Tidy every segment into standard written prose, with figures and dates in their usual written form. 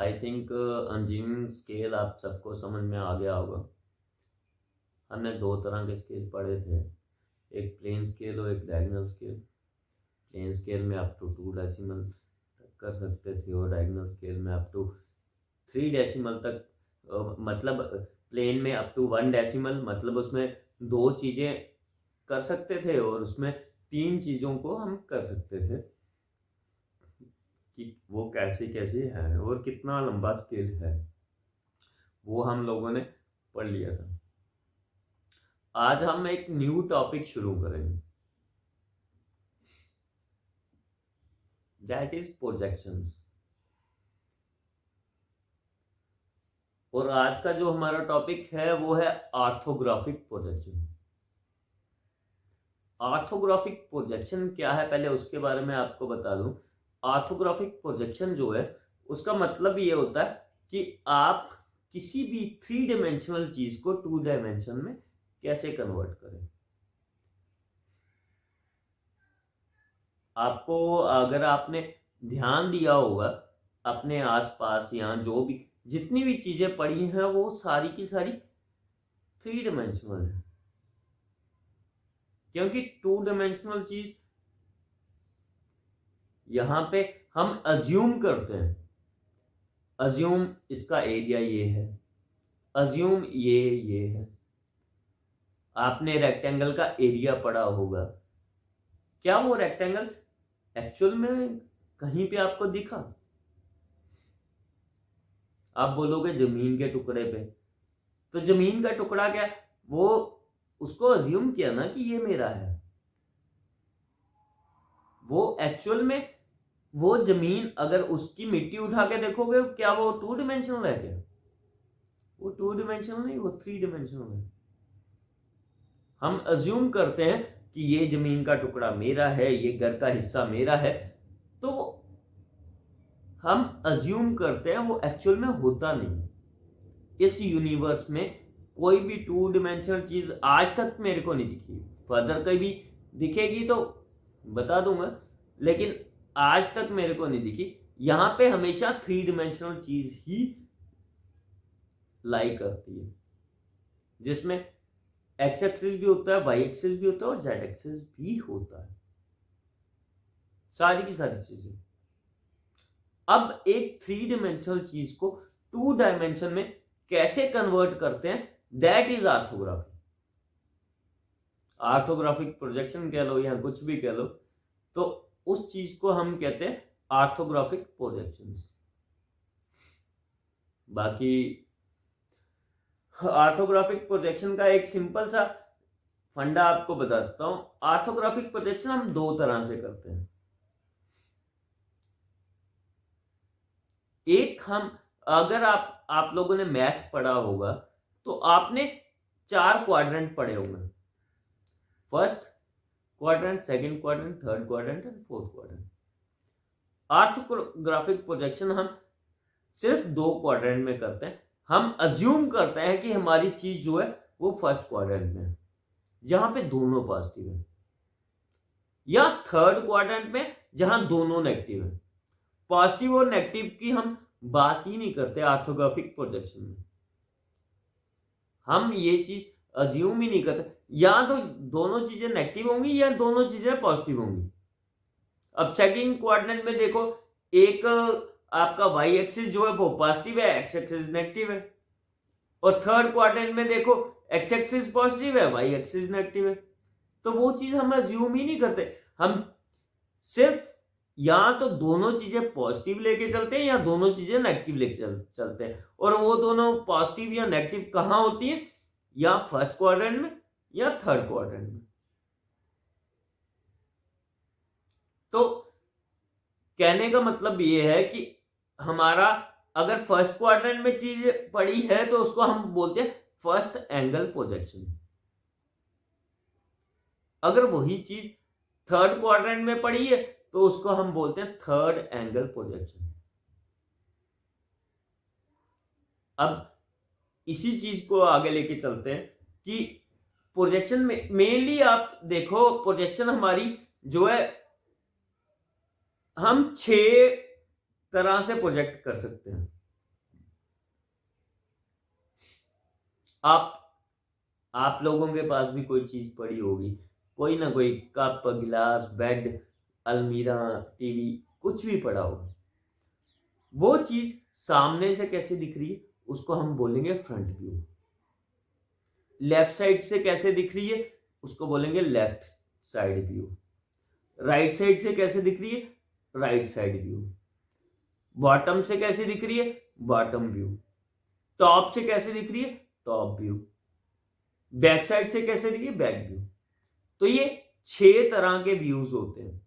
I think engineering scale आप सबको समझ में आ गया होगा। हमने दो तरह के स्केल पढ़े थे, एक प्लेन स्केल और एक डायगोनल स्केल। प्लेन स्केल में अप टू 2 डेसिमल तक कर सकते थे और डायगोनल स्केल में अप टू 3 डेसिमल तक, मतलब प्लेन में अप टू 1 डेसिमल, मतलब उसमें 2 चीज़ें कर सकते थे और उसमें 3 चीज़ों को हम कर सकते थे कि वो कैसे कैसे है और कितना लंबा स्केल है, वो हम लोगों ने पढ़ लिया था। आज हम एक न्यू टॉपिक शुरू करेंगे, दैट इज प्रोजेक्शंस। और आज का जो हमारा टॉपिक है वो है ऑर्थोग्राफिक प्रोजेक्शन। ऑर्थोग्राफिक प्रोजेक्शन क्या है, पहले उसके बारे में आपको बता दूं। ऑर्थोग्राफिक प्रोजेक्शन जो है उसका मतलब ये होता है कि आप किसी भी 3 डायमेंशनल चीज को 2 डायमेंशन में कैसे कन्वर्ट करें। आपको अगर आपने ध्यान दिया होगा अपने आसपास या जो भी जितनी भी चीजें पड़ी हैं वो सारी की सारी 3 डायमेंशनल है, क्योंकि 2 डायमेंशनल चीज यहां पे हम अज्यूम करते हैं। अज्यूम इसका एरिया ये है, अज्यूम ये है। आपने रेक्टेंगल का एरिया पढ़ा होगा, क्या वो रेक्टेंगल एक्चुअल में कहीं पे आपको दिखा? आप बोलोगे जमीन के टुकड़े पे, तो जमीन का टुकड़ा क्या, वो उसको अज्यूम किया ना कि ये मेरा है। वो एक्चुअल में वो जमीन अगर उसकी मिट्टी उठा के देखोगे, क्या वो 2 डिमेंशनल है? क्या वो 2 डिमेंशनल नहीं, वो 3 डिमेंशनल है। हम अज्यूम करते हैं कि ये जमीन का टुकड़ा मेरा है, ये घर का हिस्सा मेरा है, तो हम अज्यूम करते हैं, वो एक्चुअल में होता नहीं। इस यूनिवर्स में कोई भी 2 डिमेंशनल चीज आज तक मेरे को नहीं दिखी। फर्दर कभी दिखेगी तो बता दूंगा, लेकिन आज तक मेरे को नहीं दिखी। यहां पे हमेशा 3 डिमेंशनल चीज ही लाई करती है, जिसमें एक्स एक्सिस भी होता है, वाई एक्सिस भी होता है और जेड एक्सिस भी होता है, सारी की सारी चीजें। अब एक 3 डिमेंशनल चीज को 2 डायमेंशन में कैसे कन्वर्ट करते हैं, that is orthography. Orthographic projection कह लो या कुछ भी कह लो, तो उस चीज को हम कहते हैं ऑर्थोग्राफिक प्रोजेक्शंस। बाकी ऑर्थोग्राफिक प्रोजेक्शन का एक सिंपल सा फंडा आपको बताता हूं। ऑर्थोग्राफिक प्रोजेक्शन हम 2 तरह से करते हैं। एक, हम अगर आप लोगों ने मैथ पढ़ा होगा तो आपने 4 क्वाड्रेंट पढ़े होंगे, first quadrant, second quadrant, third quadrant and fourth quadrant. Orthographic projection हम सिर्फ 2 क्वाड्रेंट में करते हैं। हम अज्यूम करते हैं कि हमारी चीज जो है वो फर्स्ट क्वाड्रेंट में है, जहां पे दोनों पॉजिटिव है, या थर्ड क्वाड्रेंट में जहां दोनों नेगेटिव है। पॉजिटिव और नेगेटिव की हम बात ही नहीं करते ऑर्थोग्राफिक प्रोजेक्शन में। हम ये चीज अज्यूम ही नहीं करते, या तो दोनों चीजें नेगेटिव होंगी या दोनों चीजें पॉजिटिव होंगी। अब सेकंड क्वाड्रेंट में देखो, एक आपका वाई एक्सिस जो है वो पॉजिटिव है, एक्स एक्सिस नेगेटिव है। और थर्ड क्वाड्रेंट में देखो, एक्स एक्सिस पॉजिटिव है, वाई एक्सिस नेगेटिव है। तो वो चीज हम अज्यूम ही नहीं करते, हम सिर्फ या तो दोनों चीजें पॉजिटिव लेके चलते हैं या दोनों चीजें नेगेटिव लेके चलते हैं। और वो दोनों पॉजिटिव या नेगेटिव कहां होती है, या फर्स्ट क्वाड्रेंट में या थर्ड क्वाड्रेंट में। तो कहने का मतलब ये है कि हमारा अगर फर्स्ट क्वाड्रेंट में चीज पड़ी है तो उसको हम बोलते हैं फर्स्ट एंगल प्रोजेक्शन। अगर वही चीज थर्ड क्वाड्रेंट में पड़ी है तो उसको हम बोलते हैं थर्ड एंगल प्रोजेक्शन। अब इसी चीज को आगे लेके चलते हैं कि प्रोजेक्शन में मेनली आप देखो, प्रोजेक्शन हमारी जो है, हम 6 तरह से प्रोजेक्ट कर सकते हैं। आप लोगों के पास भी कोई चीज पड़ी होगी, कोई ना कोई कप, गिलास, बेड, अलमीरा, टीवी, कुछ भी पड़ा होगा। वो चीज सामने से कैसे दिख रही है उसको हम बोलेंगे फ्रंट व्यू। लेफ्ट साइड से कैसे दिख रही है उसको बोलेंगे left side view. Right side से कैसे दिख रही है, राइट साइड व्यू। बॉटम से कैसे दिख रही है, बॉटम व्यू। टॉप से कैसे दिख रही है, टॉप व्यू। बैक साइड से कैसे दिख रही है, बैक व्यू। तो ये 6 तरह के व्यूज होते हैं।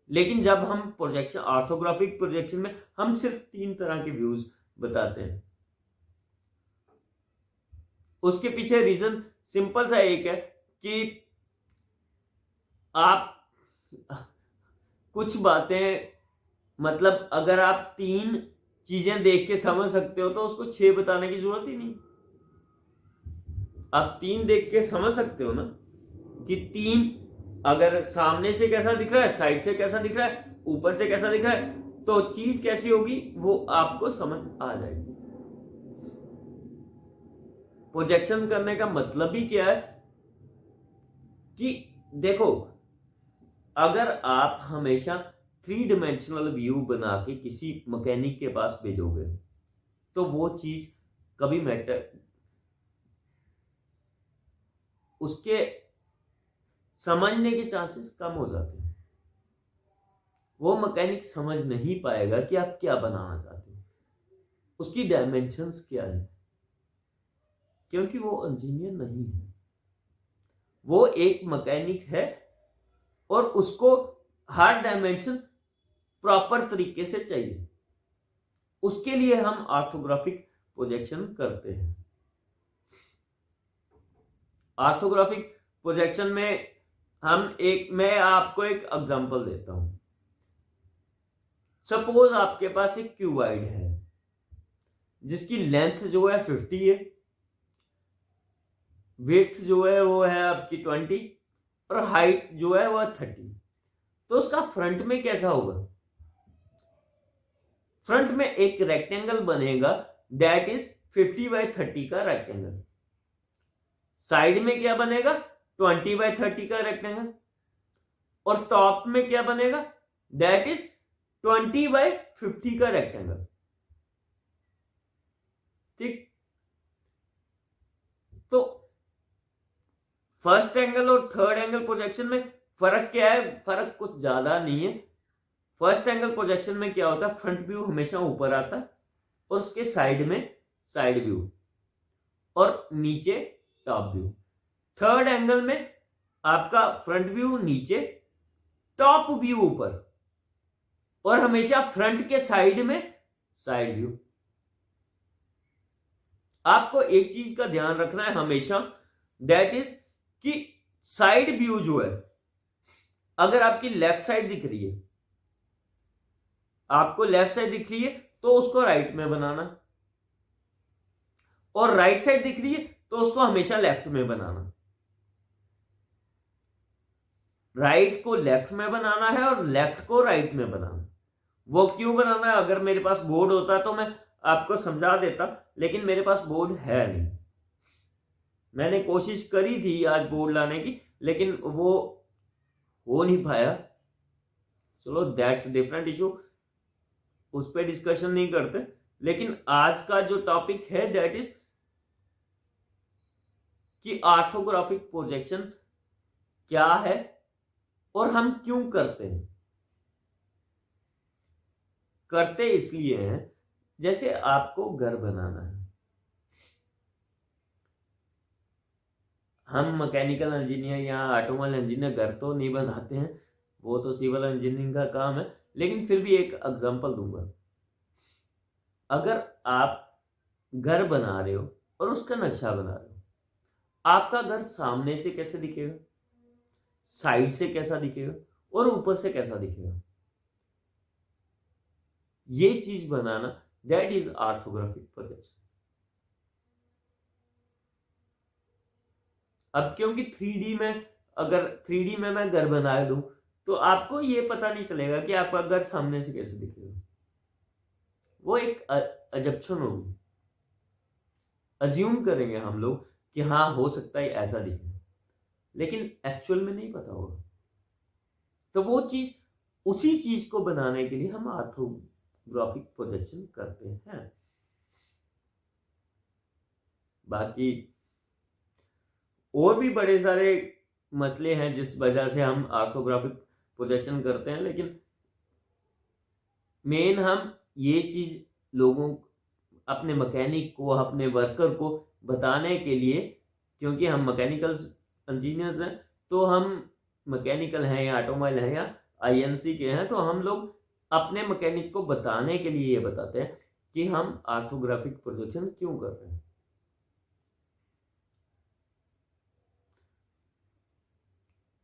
लेकिन जब हम प्रोजेक्शन, ऑर्थोग्राफिक प्रोजेक्शन में हम सिर्फ 3 तरह के व्यूज बताते हैं। उसके पीछे रीजन सिंपल सा एक है कि आप कुछ बातें, मतलब अगर आप 3 चीजें देख के समझ सकते हो तो उसको 6 बताने की जरूरत ही नहीं। आप 3 देख के समझ सकते हो ना कि 3 अगर सामने से कैसा दिख रहा है, साइड से कैसा दिख रहा है, ऊपर से कैसा दिख रहा है, तो चीज कैसी होगी वो आपको समझ आ जाएगी। प्रोजेक्शन करने का मतलब ही क्या है कि देखो, अगर आप हमेशा 3 डायमेंशनल व्यू बना के किसी मैकेनिक के पास भेजोगे तो वो चीज कभी मैटर, उसके समझने के चांसेस कम हो जाते हैं। वो मैकेनिक समझ नहीं पाएगा कि आप क्या बनाना चाहते हो, उसकी डायमेंशंस क्या है, क्योंकि वो इंजीनियर नहीं है, वो एक मैकेनिक है और उसको हर डायमेंशन प्रॉपर तरीके से चाहिए। उसके लिए हम ऑर्थोग्राफिक प्रोजेक्शन करते हैं। ऑर्थोग्राफिक प्रोजेक्शन में मैं आपको एक एग्जांपल देता हूं। सपोज आपके पास एक क्यूबाइड है जिसकी लेंथ जो है 50 है, विड्थ जो है वो है आपकी 20 और हाइट जो है वो 30। तो उसका फ्रंट में कैसा होगा, फ्रंट में एक रेक्टेंगल बनेगा, दैट इज 50/30 का रेक्टेंगल। साइड में क्या बनेगा, 20/30 का रेक्टेंगल। और टॉप में क्या बनेगा, दैट इज 20/50 का रेक्टेंगल। ठीक, तो फर्स्ट एंगल और थर्ड एंगल प्रोजेक्शन में फर्क क्या है, फर्क कुछ ज्यादा नहीं है। फर्स्ट एंगल प्रोजेक्शन में क्या होता है, फ्रंट व्यू हमेशा ऊपर आता है और उसके साइड में साइड व्यू और नीचे टॉप व्यू। थर्ड एंगल में आपका फ्रंट व्यू नीचे, टॉप व्यू ऊपर और हमेशा फ्रंट के साइड में साइड व्यू। आपको एक चीज का ध्यान रखना है हमेशा, दैट इज कि साइड व्यू जो है, अगर आपकी लेफ्ट साइड दिख रही है, आपको लेफ्ट साइड दिख रही है तो उसको राइट में बनाना, और राइट साइड दिख रही है तो उसको हमेशा लेफ्ट में बनाना। राइट को लेफ्ट में बनाना है और लेफ्ट को राइट में बनाना। वो क्यों बनाना है, अगर मेरे पास बोर्ड होता तो मैं आपको समझा देता, लेकिन मेरे पास बोर्ड है नहीं। मैंने कोशिश करी थी आज बोर्ड लाने की, लेकिन वो हो नहीं पाया। चलो दैट्स डिफरेंट इशू, उस पर डिस्कशन नहीं करते। लेकिन आज का जो टॉपिक है दैट इज कि ऑर्थोग्राफिक प्रोजेक्शन क्या है और हम क्यों करते हैं। करते इसलिए हैं, जैसे आपको घर बनाना है, हम मैकेनिकल इंजीनियर या ऑटोमोबाइल इंजीनियर घर तो नहीं बनाते हैं, वो तो सिविल इंजीनियरिंग का काम है। लेकिन फिर भी एक एग्जांपल दूंगा। अगर आप घर बना रहे हो और उसका नक्शा बना रहे हो, आपका घर सामने से कैसे दिखेगा, साइड से कैसा दिखेगा और ऊपर से कैसा दिखेगा, ये चीज बनाना, दैट इज ऑर्थोग्राफिक प्रोजेक्शन। अब क्योंकि 3D में, अगर 3D में मैं घर बना दूं तो आपको ये पता नहीं चलेगा कि आपका घर सामने से कैसे दिखेगा, वो एक अजप्शन होगी। अज्यूम करेंगे हम लोग कि हाँ हो सकता है ऐसा दिखे, लेकिन एक्चुअल में नहीं पता होगा। तो वो चीज, उसी चीज को बनाने के लिए हम ऑर्थोग्राफिक प्रोजेक्शन करते हैं। बाकी और भी बड़े सारे मसले हैं जिस वजह से हम ऑर्थोग्राफिक प्रोजेक्शन करते हैं, लेकिन मेन हम ये चीज लोगों, अपने मैकेनिक को, अपने वर्कर को बताने के लिए, क्योंकि हम मैकेनिकल इंजीनियर्स हैं, तो हम मैकेनिकल हैं या ऑटोमोबाइल हैं या आईएनसी के हैं, तो हम लोग अपने मैकेनिक को बताने के लिए ये बताते हैं कि हम ऑर्थोग्राफिक प्रोजेक्शन क्यों कर रहे हैं।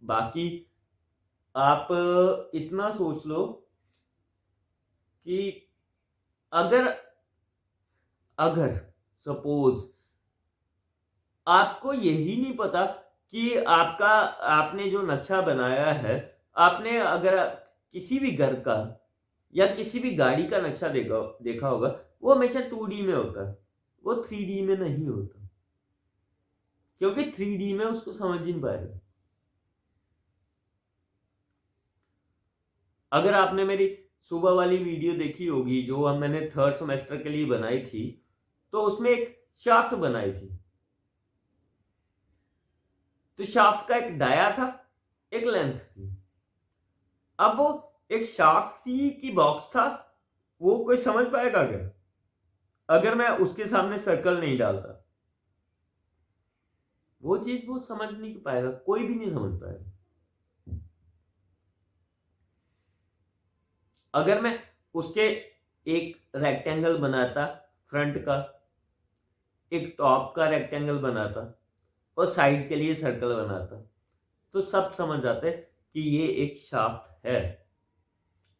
बाकी आप इतना सोच लो कि अगर अगर सपोज आपको यही नहीं पता कि आपने जो नक्शा बनाया है, आपने अगर किसी भी घर का या किसी भी गाड़ी का नक्शा देखा होगा, वो हमेशा 2D में होता है, वो 3D में नहीं होता, क्योंकि 3D में उसको समझ ही नहीं पाएगा। अगर आपने मेरी सुबह वाली वीडियो देखी होगी जो मैंने 3rd सेमेस्टर के लिए बनाई थी, तो उसमें एक शाफ्ट बनाई थी। तो शाफ्ट का एक डाया था, एक लेंथ थी। अब वो एक शाफ्ट थी कि बॉक्स था, वो कोई समझ पाएगा क्या अगर मैं उसके सामने सर्कल नहीं डालता? वो चीज वो समझ नहीं पाएगा, कोई भी नहीं समझ पाएगा। अगर मैं उसके एक रेक्टेंगल बनाता फ्रंट का, एक टॉप का रेक्टेंगल बनाता और साइड के लिए सर्कल बनाता, तो सब समझ जाते कि ये एक शाफ्ट है।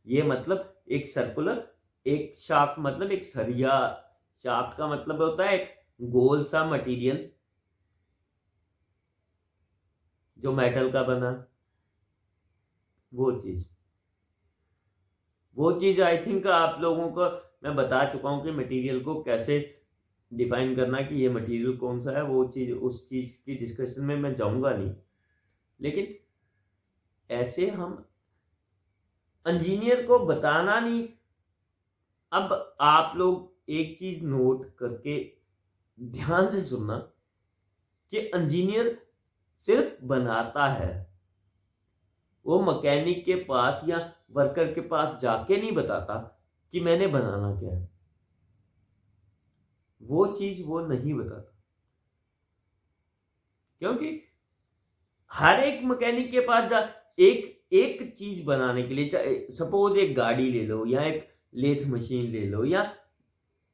ये मतलब एक सर्कुलर, एक शाफ्ट मतलब एक सरिया। शाफ्ट का मतलब होता है एक गोल सा मटेरियल जो मेटल का बना, वो चीज आई थिंक आप लोगों को मैं बता चुका हूं कि मटेरियल को कैसे डिफाइन करना, कि ये मटेरियल कौन सा है। वो चीज, उस चीज की डिस्कशन में मैं जाऊंगा नहीं, लेकिन ऐसे हम इंजीनियर को बताना नहीं। अब आप लोग एक चीज नोट करके ध्यान से सुनना कि इंजीनियर सिर्फ बनाता है, वो मैकेनिक के पास या वर्कर के पास जाके नहीं बताता कि मैंने बनाना क्या है। वो चीज वो नहीं बताता, क्योंकि हर एक मैकेनिक के पास एक एक चीज बनाने के लिए, सपोज एक गाड़ी ले लो या एक लेथ मशीन ले लो या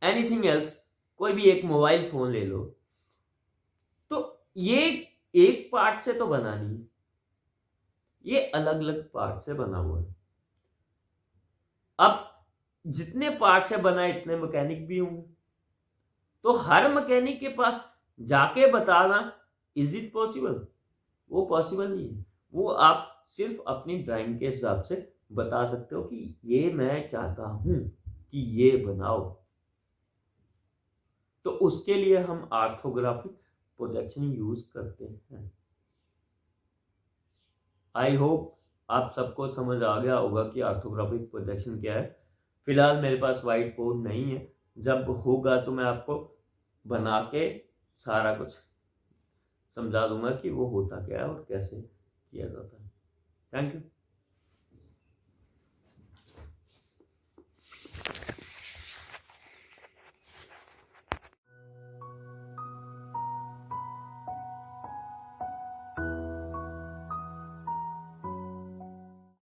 एनीथिंग एल्स, कोई भी एक मोबाइल फोन ले लो, तो ये एक पार्ट से तो बना नहीं, ये अलग अलग पार्ट से बना हुआ है। अब जितने पार्ट से बना है इतने मैकेनिक भी होंगे, तो हर मैकेनिक के पास जाके बताना, इज इट पॉसिबल? वो पॉसिबल नहीं है। वो आप सिर्फ अपनी ड्राइंग के हिसाब से बता सकते हो कि ये मैं चाहता हूं कि ये बनाओ। तो उसके लिए हम ऑर्थोग्राफिक प्रोजेक्शन यूज करते हैं। आई होप आप सबको समझ आ गया होगा कि ऑर्थोग्राफिक प्रोजेक्शन क्या है। फिलहाल मेरे पास व्हाइट बोर्ड नहीं है, जब होगा तो मैं आपको बना के सारा कुछ समझा दूंगा कि वो होता क्या है और कैसे किया जाता है। Thank you.